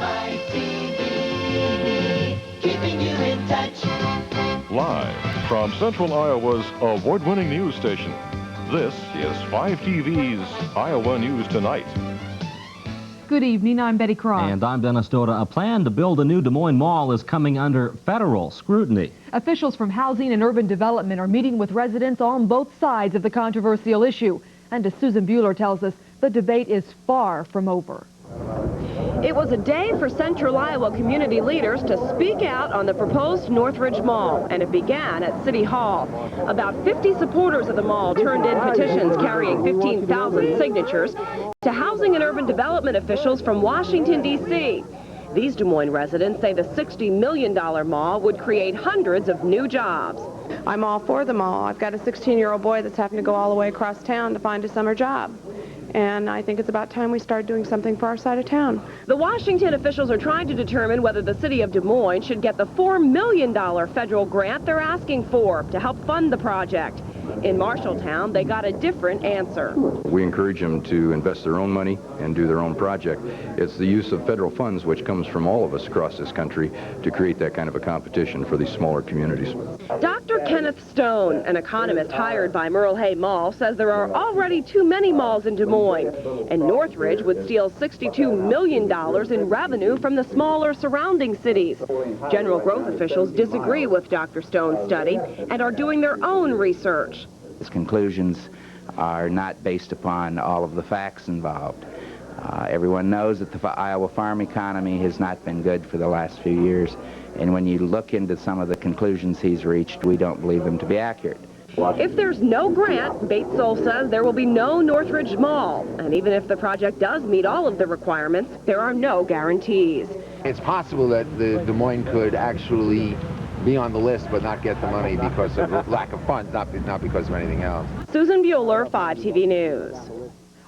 WOI-TV, keeping you in touch. Live from Central Iowa's award-winning news station, this is 5TV's Iowa News Tonight. Good evening, I'm Betty Cross. And I'm Dennis Doda. A plan to build a new Des Moines mall is coming under federal scrutiny. Officials from Housing and Urban Development are meeting with residents on both sides of the controversial issue. And as Susan Bueller tells us, the debate is far from over. It was a day for Central Iowa community leaders to speak out on the proposed Northridge Mall, and it began at City Hall. About 50 supporters of the mall turned in petitions carrying 15,000 signatures to Housing and Urban Development officials from Washington, D.C. These Des Moines residents say the $60 million mall would create hundreds of new jobs. I'm all for the mall. I've got a 16-year-old boy that's having to go all the way across town to find a summer job. And I think it's about time we start doing something for our side of town. The Washington officials are trying to determine whether the city of Des Moines should get the $4 million federal grant they're asking for to help fund the project. In Marshalltown, they got a different answer. We encourage them to invest their own money and do their own project. It's the use of federal funds, which comes from all of us across this country, to create that kind of a competition for these smaller communities. Dr. Kenneth Stone, an economist hired by Merle Hay Mall, says there are already too many malls in Des Moines, and Northridge would steal $62 million in revenue from the smaller surrounding cities. General growth officials disagree with Dr. Stone's study and are doing their own research. His conclusions are not based upon all of the facts involved. Everyone knows that the Iowa farm economy has not been good for the last few years, and when you look into some of the conclusions he's reached, we don't believe them to be accurate. If there's no grant, Batesole says there will be no Northridge Mall, and even if the project does meet all of the requirements, there are no guarantees. It's possible that the Des Moines could actually be on the list but not get the money because of lack of funds, not because of anything else. Susan Bueller, 5TV News.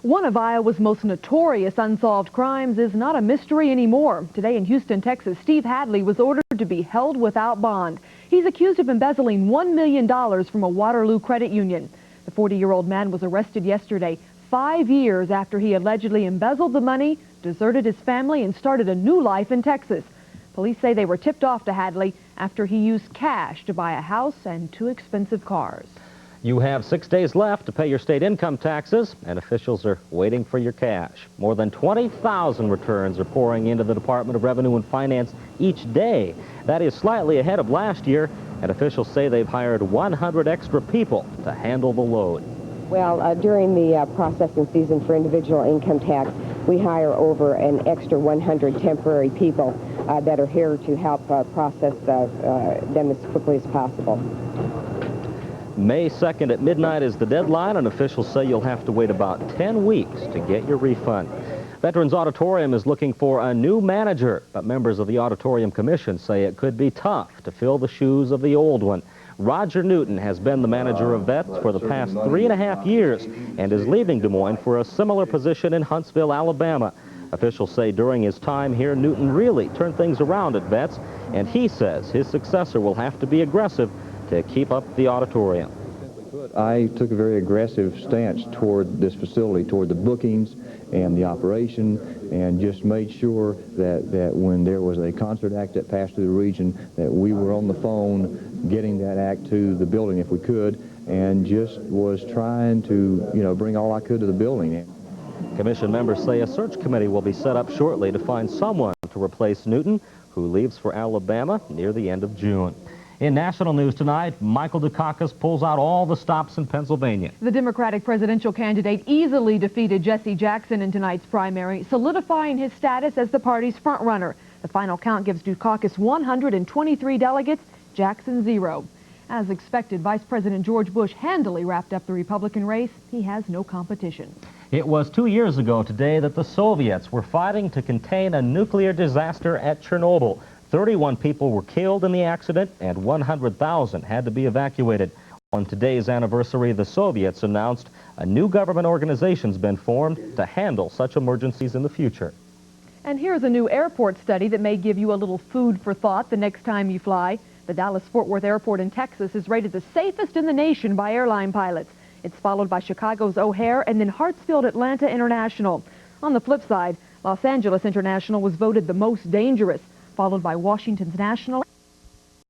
One of Iowa's most notorious unsolved crimes is not a mystery anymore. Today in Houston, Texas, Steve Hadley was ordered to be held without bond. He's accused of embezzling $1 million from a Waterloo credit union. The 40-year-old man was arrested yesterday, 5 years after he allegedly embezzled the money, deserted his family, and started a new life in Texas. Police say they were tipped off to Hadley after he used cash to buy a house and 2 expensive cars. You have 6 days left to pay your state income taxes, and officials are waiting for your cash. More than 20,000 returns are pouring into the Department of Revenue and Finance each day. That is slightly ahead of last year, and officials say they've hired 100 extra people to handle the load. Well, during the processing season for individual income tax, we hire over an extra 100 temporary people that are here to help process them as quickly as possible. May 2nd at midnight is the deadline, and officials say you'll have to wait about 10 weeks to get your refund. Veterans Auditorium is looking for a new manager, but members of the Auditorium Commission say it could be tough to fill the shoes of the old one. Roger Newton has been the manager of Vets for the past 3.5 years and is leaving Des Moines for a similar position in Huntsville, Alabama. Officials say during his time here, Newton really turned things around at Vets, and he says his successor will have to be aggressive to keep up the auditorium. I took a very aggressive stance toward this facility, toward the bookings and the operation, and just made sure that when there was a concert act that passed through the region, that we were on the phone getting that act to the building if we could, and just was trying to, bring all I could to the building. Commission members say a search committee will be set up shortly to find someone to replace Newton, who leaves for Alabama near the end of June. In national news tonight, Michael Dukakis pulls out all the stops in Pennsylvania. The Democratic presidential candidate easily defeated Jesse Jackson in tonight's primary, solidifying his status as the party's frontrunner. The final count gives Dukakis 123 delegates, Jackson 0. As expected, Vice President George Bush handily wrapped up the Republican race. He has no competition. It was 2 years ago today that the Soviets were fighting to contain a nuclear disaster at Chernobyl. 31 people were killed in the accident, and 100,000 had to be evacuated. On today's anniversary, the Soviets announced a new government organization's been formed to handle such emergencies in the future. And here's a new airport study that may give you a little food for thought the next time you fly. The Dallas-Fort Worth Airport in Texas is rated the safest in the nation by airline pilots. It's followed by Chicago's O'Hare and then Hartsfield Atlanta International. On the flip side, Los Angeles International was voted the most dangerous, followed by Washington's National